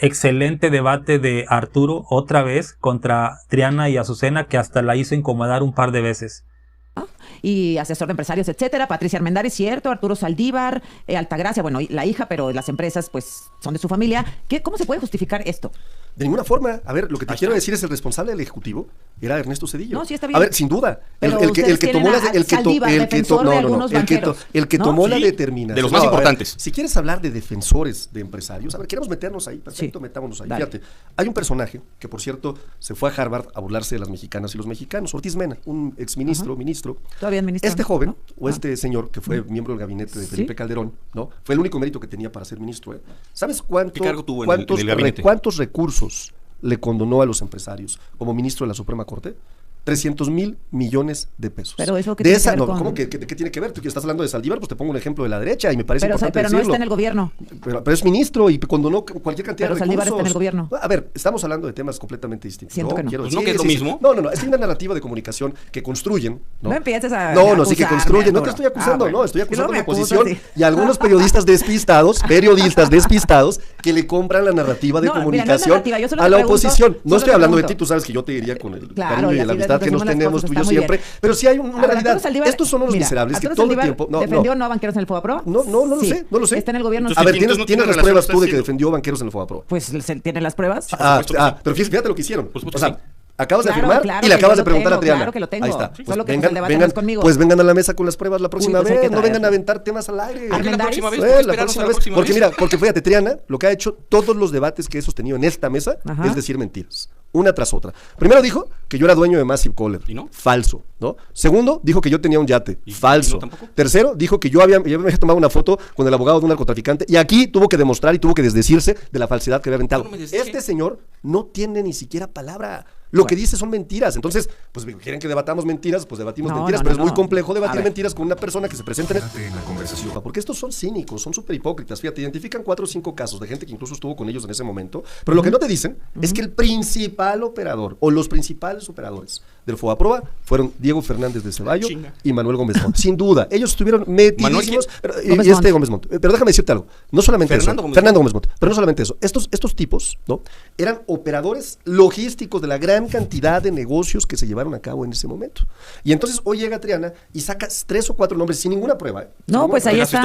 excelente debate de Arturo otra vez contra Triana y Azucena, que hasta la hizo incomodar un par de veces. Y asesor de empresarios, etcétera. Patricia Armendáriz, cierto. Arturo Saldívar, Altagracia, bueno, la hija, pero las empresas pues son de su familia. ¿Cómo se puede justificar esto? De ninguna forma. A ver, lo que te quiero decir es el responsable del Ejecutivo era Ernesto Zedillo. No, sí está bien. A ver, sin duda. El que tomó la determinación. De los más importantes. Si quieres hablar de defensores de empresarios, a ver, queremos meternos ahí. Perfecto, sí. Metámonos ahí. Dale. Fíjate, hay un personaje que, por cierto, se fue a Harvard a burlarse de las mexicanas y los mexicanos. Ortiz Mena, un exministro, ministro. Todavía ministro. Este joven, ¿no? O este señor que fue miembro del gabinete de Felipe Calderón, ¿no? Fue el único mérito que tenía para ser ministro. ¿Sabes ¿Qué cargo tuvo en el gabinete? ¿Cuántos recursos le condonó a los empresarios como ministro de la Suprema Corte? 300,000 millones de pesos. Pero eso que de esa, no, ¿cómo que tiene que ver? Tú que estás hablando de Saldívar, pues te pongo un ejemplo de la derecha y me parece importante pero decirlo. No está en el gobierno. Pero es ministro y condonó cualquier cantidad de recursos. Pero Saldívar está en el gobierno. A ver, estamos hablando de temas completamente distintos. Siento que no. Pues no que es lo mismo. No, es que hay una narrativa de comunicación que construyen. No empieces a sí que construyen. No te estoy acusando, bueno. Estoy acusando a la oposición y a algunos periodistas despistados que le compran la narrativa de comunicación a la oposición. No estoy hablando de ti, tú sabes que yo te diría con el cariño y la amistad que nos tenemos tú y yo siempre, pero sí hay una realidad. Estos son unos miserables que todo el tiempo... ¿Defendió no a banqueros en el FOBAPROA? No lo sé. Está en el gobierno. A ver, ¿tienes las pruebas tú de que defendió banqueros en el FOBAPROA? Pues tiene las pruebas. Pero fíjate lo que hicieron. O sea, acabas de afirmar y le acabas de preguntar a Triana. Claro que lo tengo. Ahí está. Solo que el debate no es conmigo. Pues vengan a la mesa con las pruebas la próxima vez. No vengan a aventar temas al aire. La próxima vez. La próxima vez. Porque fíjate, Triana, lo que ha hecho todos los debates que he sostenido en esta mesa es decir mentiras. Una tras otra. Primero dijo que yo era dueño de Massive Caller. ¿Y no? Falso, ¿no? Segundo, dijo que yo tenía un yate. Falso. ¿Y no tampoco? Tercero, dijo que yo me había tomado una foto con el abogado de un narcotraficante y aquí tuvo que demostrar y tuvo que desdecirse de la falsedad que había aventado. Este señor no tiene ni siquiera palabra. Lo que dice son mentiras. Entonces, pues quieren que debatamos mentiras, pues debatimos mentiras, pero es muy complejo debatir mentiras con una persona que se presenta en la conversación. Porque estos son cínicos, son súper hipócritas. Fíjate, identifican 4 o 5 casos de gente que incluso estuvo con ellos en ese momento, pero lo que no te dicen es que el principal operador o los principales operadores del FOBAPROA fueron Diego Fernández de Ceballo y Manuel Gómez Montt. Sin duda, ellos estuvieron metidísimos. Gómez Montt. Pero déjame decirte algo. No solamente Fernando Gómez Montt. Pero no solamente eso. Estos tipos, ¿no? Eran operadores logísticos de la gran cantidad de negocios que se llevaron a cabo en ese momento. Y entonces hoy llega Triana y saca 3 o 4 nombres sin ninguna prueba. No, pues ahí está.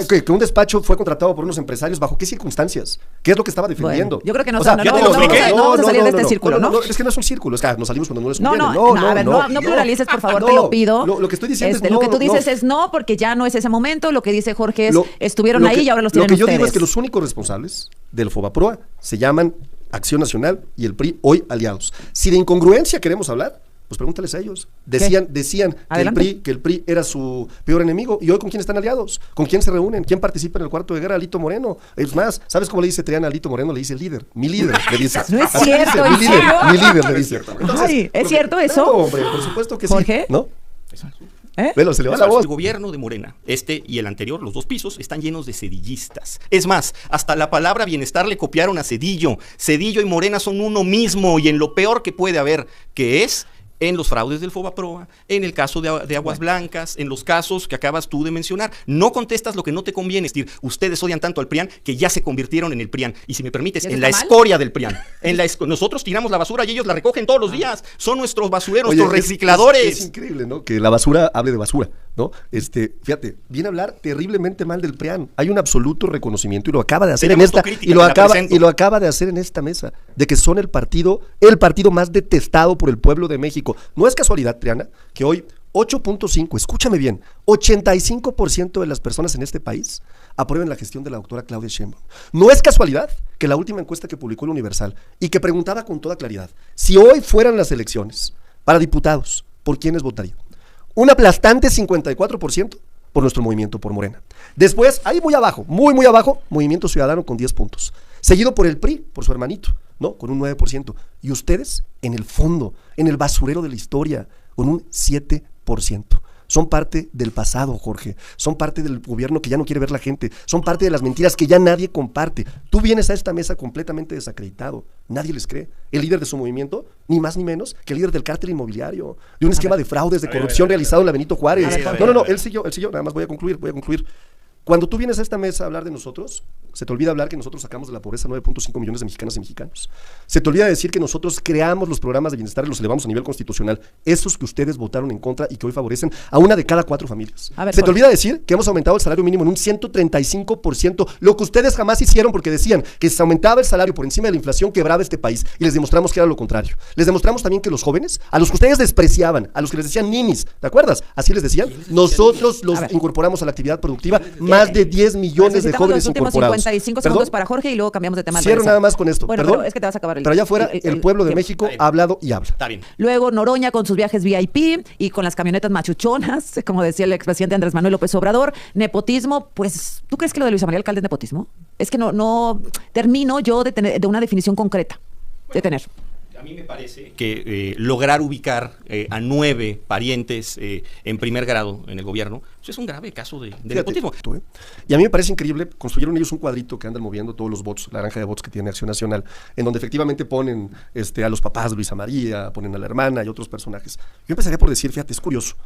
Que un despacho fue contratado por unos empresarios, ¿bajo qué circunstancias? ¿Qué es lo que estaba defendiendo? Bueno, yo creo que no, o sea, vamos a salir de este círculo, ¿no? Es que no es un círculo, es que nos salimos cuando no les conviene. No pluralices, por favor, te lo pido. Lo que estoy diciendo es lo que tú dices es no, porque ya no es ese momento. Lo que dice Jorge es estuvieron ahí y ahora los tienen ustedes. Lo que yo digo es que los únicos responsables del FOBAPROA se llaman Acción Nacional y el PRI, hoy aliados. Si de incongruencia queremos hablar, pues pregúntales a ellos. Decían que el PRI era su peor enemigo, y hoy ¿con quién están aliados? ¿Con quién se reúnen? ¿Quién participa en el cuarto de guerra? Alito Moreno. Es más, ¿sabes cómo le dice Triana a Alito Moreno? Le dice líder, mi líder, le dice. No es cierto, mi líder, le dice. Entonces, ay, ¿es cierto eso? No, hombre, por supuesto que sí. ¿Jorge? ¿No? Velo, se le va la voz. El gobierno de Morena, este y el anterior, los 2 pisos, están llenos de cedillistas. Es más, hasta la palabra bienestar le copiaron a Zedillo. Zedillo y Morena son uno mismo, y en lo peor que puede haber, que es en los fraudes del FOBAPROA, en el caso de Aguas Blancas, en los casos que acabas tú de mencionar. No contestas lo que no te conviene. Es decir, ustedes odian tanto al PRIAN que ya se convirtieron en el PRIAN. Y si me permites, en la escoria del PRIAN. Nosotros tiramos la basura y ellos la recogen todos los días. Son nuestros basureros, nuestros recicladores. Es increíble, ¿no? Que la basura hable de basura, ¿no? Fíjate, viene a hablar terriblemente mal del PRIAN. Hay un absoluto reconocimiento y lo acaba de hacer en esta acaba de hacer en esta mesa, de que son el partido más detestado por el pueblo de México. No es casualidad, Triana, que hoy 8.5, escúchame bien, 85% de las personas en este país aprueben la gestión de la doctora Claudia Sheinbaum. No es casualidad que la última encuesta que publicó el Universal y que preguntaba con toda claridad, si hoy fueran las elecciones para diputados, ¿por quiénes votarían? Un aplastante 54% por nuestro movimiento, por Morena. Después, ahí muy abajo, muy abajo, Movimiento Ciudadano con 10 puntos. Seguido por el PRI, por su hermanito, ¿no? Con un 9%. Y ustedes, en el fondo, en el basurero de la historia, con un 7%. Son parte del pasado, Jorge. Son parte del gobierno que ya no quiere ver la gente. Son parte de las mentiras que ya nadie comparte. Tú vienes a esta mesa completamente desacreditado. Nadie les cree. El líder de su movimiento, ni más ni menos que el líder del cártel inmobiliario, de un esquema de fraudes, de corrupción realizado en la Benito Juárez. No, él siguió, nada más voy a concluir. Cuando tú vienes a esta mesa a hablar de nosotros, Se te olvida hablar que nosotros sacamos de la pobreza 9.5 millones de mexicanas y mexicanos. Se te olvida decir que nosotros creamos los programas de bienestar y los elevamos a nivel constitucional. Esos que ustedes votaron en contra y que hoy favorecen a una de cada 4 familias. Se te olvida decir que hemos aumentado el salario mínimo en un 135%, lo que ustedes jamás hicieron porque decían que si se aumentaba el salario por encima de la inflación quebraba este país, y les demostramos que era lo contrario. Les demostramos también que los jóvenes, a los que ustedes despreciaban, a los que les decían ninis, ¿te acuerdas? Así les decían. Nosotros los incorporamos a la actividad productiva, más de 10 millones de jóvenes incorporados. 55 segundos para Jorge y luego cambiamos de tema. Cierro nada más con esto. Bueno, perdón, pero es que te vas a acabar pero allá afuera el pueblo de México ha hablado y habla. Está bien. Luego Noroña con sus viajes VIP y con las camionetas machuchonas, como decía el expresidente Andrés Manuel López Obrador. Nepotismo, pues, ¿tú crees que lo de Luisa María Alcalde es nepotismo? Es que no termino yo de una definición concreta de tener. A mí me parece que lograr ubicar a 9 parientes en primer grado en el gobierno, pues es un grave caso de nepotismo. Y a mí me parece increíble, construyeron ellos un cuadrito que andan moviendo todos los votos, la granja de votos que tiene Acción Nacional, en donde efectivamente ponen a los papás de Luisa María, ponen a la hermana y otros personajes. Yo empezaría por decir, fíjate, es curioso,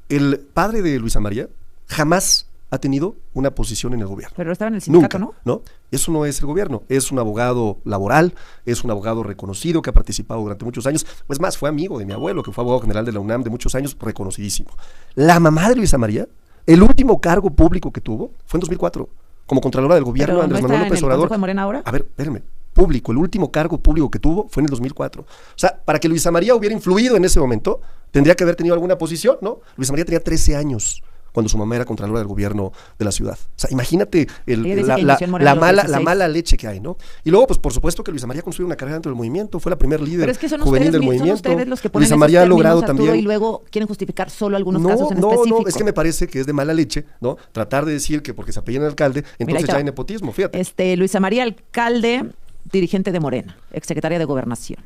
el padre de Luisa María jamás ha tenido una posición en el gobierno. Pero estaba en el sindicato, nunca, ¿no? Eso no es el gobierno, es un abogado laboral, es un abogado reconocido que ha participado durante muchos años, pues más, fue amigo de mi abuelo, que fue abogado general de la UNAM de muchos años, reconocidísimo. La mamá de Luisa María, el último cargo público que tuvo fue en 2004, como contralora del gobierno de Andrés Manuel López Obrador. ¿De Morena ahora? A ver, espérenme. Público, el último cargo público que tuvo fue en el 2004. O sea, para que Luisa María hubiera influido en ese momento, tendría que haber tenido alguna posición, ¿no? Luisa María tenía 13 años cuando su mamá era contralora del gobierno de la ciudad. O sea, imagínate la mala leche que hay, ¿no? Y luego, pues por supuesto que Luisa María construyó una carrera dentro del movimiento, fue la primer líder juvenil del movimiento. Son ustedes los que ponen Luisa María ha logrado Arturo, también. Y luego quieren justificar solo algunos casos en específico. No, es que me parece que es de mala leche, ¿no? Tratar de decir que porque se apellidan al alcalde, entonces ya hay nepotismo, fíjate. Luisa María Alcalde, dirigente de Morena, exsecretaria de Gobernación.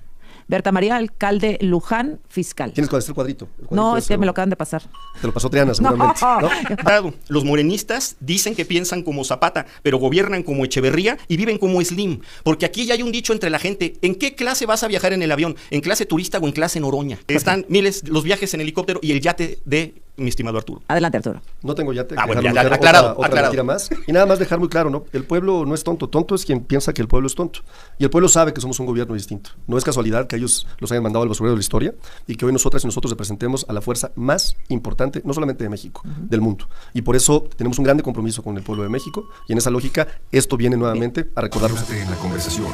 Berta María Alcalde Luján, fiscal. ¿Tienes cuál es el cuadrito? No, es que me lo acaban de pasar. Te lo pasó Triana, seguramente. ¿No? Los morenistas dicen que piensan como Zapata, pero gobiernan como Echeverría y viven como Slim. Porque aquí ya hay un dicho entre la gente: ¿en qué clase vas a viajar en el avión? ¿En clase turista o en clase Noroña? Están miles los viajes en helicóptero y el yate de mi estimado Arturo. Adelante, Arturo. No tengo yate. Bueno, ya aclarado. Otra mentira más. Y nada más dejar muy claro, ¿no? El pueblo no es tonto. Tonto es quien piensa que el pueblo es tonto. Y el pueblo sabe que somos un gobierno distinto. No es casualidad que ellos los hayan mandado al basurero de la historia y que hoy nosotras y nosotros representemos a la fuerza más importante, no solamente de México, del mundo. Y por eso tenemos un grande compromiso con el pueblo de México, y en esa lógica esto viene nuevamente a recordarnos en la conversación.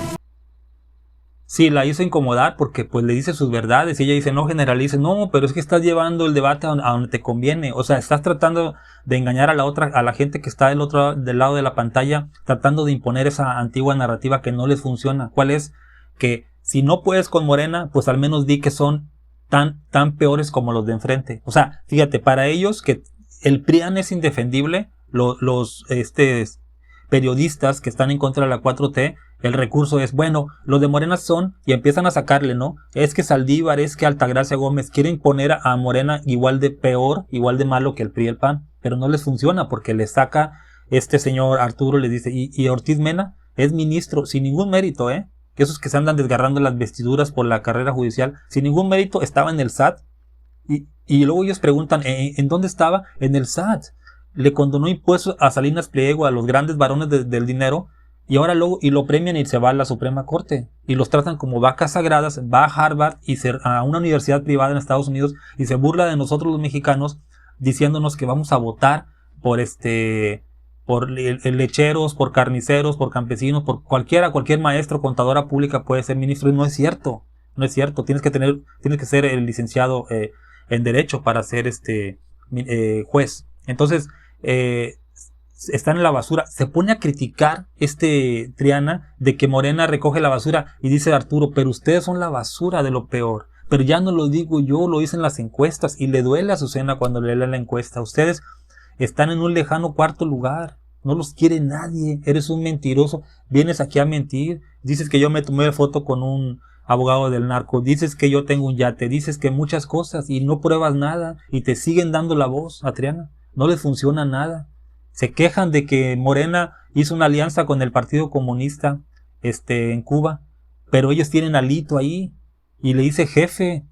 Sí, la hizo incomodar porque pues le dice sus verdades y ella dice no generalice, no, pero es que estás llevando el debate a donde te conviene, o sea, estás tratando de engañar a la gente que está del lado de la pantalla, tratando de imponer esa antigua narrativa que no les funciona. ¿Cuál es? Que si no puedes con Morena, pues al menos di que son tan peores como los de enfrente. O sea, fíjate, para ellos que el PRIAN es indefendible, los periodistas que están en contra de la 4T, el recurso es, bueno, los de Morena son, y empiezan a sacarle, ¿no? Es que Saldívar, es que Altagracia Gómez quieren poner a Morena igual de peor, igual de malo que el PRI y el PAN, pero no les funciona porque le saca este señor Arturo, le dice, y Ortiz Mena es ministro sin ningún mérito, que esos que se andan desgarrando las vestiduras por la carrera judicial, sin ningún mérito, estaba en el SAT, y luego ellos preguntan, ¿en dónde estaba? En el SAT. Le condonó impuestos a Salinas Pliego, a los grandes varones del dinero, y ahora lo premian y se va a la Suprema Corte, y los tratan como vacas sagradas, va a Harvard y a una universidad privada en Estados Unidos, y se burla de nosotros los mexicanos, diciéndonos que vamos a votar por lecheros, por carniceros, por campesinos, por cualquier maestro, contadora pública puede ser ministro, y no es cierto, tienes que ser el licenciado en Derecho para ser juez. Entonces, están en la basura. Se pone a criticar Triana de que Morena recoge la basura y dice Arturo, pero ustedes son la basura de lo peor. Pero ya no lo digo yo, lo dicen las encuestas, y le duele a Azucena cuando lee la encuesta. Ustedes están en un lejano cuarto lugar, no los quiere nadie, eres un mentiroso, vienes aquí a mentir, dices que yo me tomé foto con un abogado del narco, dices que yo tengo un yate, dices que muchas cosas y no pruebas nada y te siguen dando la voz a Triana, no les funciona nada. Se quejan de que Morena hizo una alianza con el Partido Comunista en Cuba, pero ellos tienen a Alito ahí y le dice jefe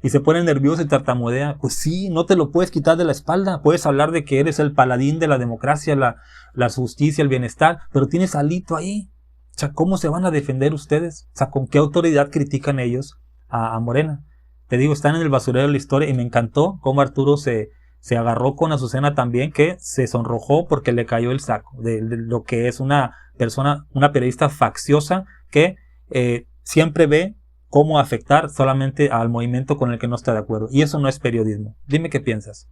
y se pone nervioso y tartamudea. Pues sí, no te lo puedes quitar de la espalda. Puedes hablar de que eres el paladín de la democracia, la justicia, el bienestar, pero tienes a Alito ahí. O sea, ¿cómo se van a defender ustedes? O sea, ¿con qué autoridad critican ellos a Morena? Te digo, están en el basurero de la historia y me encantó cómo Arturo se agarró con Azucena también, que se sonrojó porque le cayó el saco de lo que es una persona, una periodista facciosa que siempre ve cómo afectar solamente al movimiento con el que no está de acuerdo. Y eso no es periodismo. Dime qué piensas.